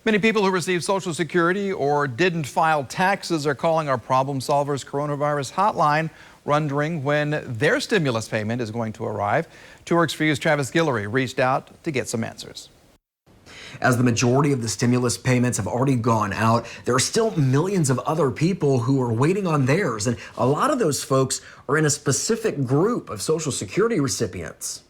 Many people who received Social Security or didn't file taxes are calling our Problem Solvers Coronavirus Hotline, wondering when their stimulus payment is going to arrive. 2 Works for You's Travis Guillory reached out to get some answers. As the majority of the stimulus payments have already gone out, there are still millions of other people who are waiting on theirs, and a lot of those folks are in a specific group of Social Security recipients.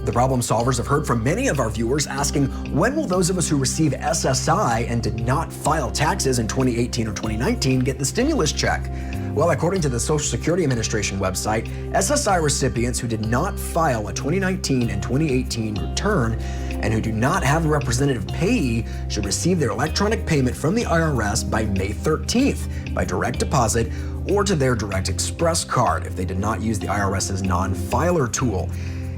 The Problem Solvers have heard from many of our viewers asking, when will those of us who receive SSI and did not file taxes in 2018 or 2019 get the stimulus check? Well, according to the Social Security Administration website, SSI recipients who did not file a 2019 and 2018 return and who do not have a representative payee should receive their electronic payment from the IRS by May 13th by direct deposit or to their Direct Express card if they did not use the IRS's non-filer tool.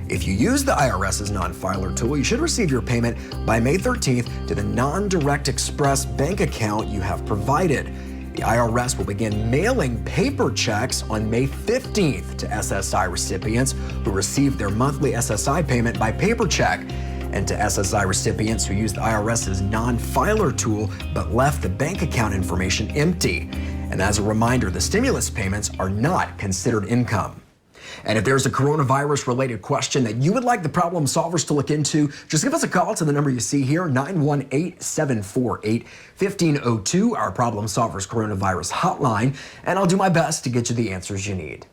If you use the IRS's non-filer tool, you should receive your payment by May 13th to the non-Direct Express bank account you have provided. The IRS will begin mailing paper checks on May 15th to SSI recipients who received their monthly SSI payment by paper check, and to SSI recipients who used the IRS's non-filer tool but left the bank account information empty. And as a reminder, the stimulus payments are not considered income. And if there's a coronavirus-related question that you would like the Problem Solvers to look into, just give us a call to the number you see here, 918-748-1502, our Problem Solvers Coronavirus Hotline, and I'll do my best to get you the answers you need.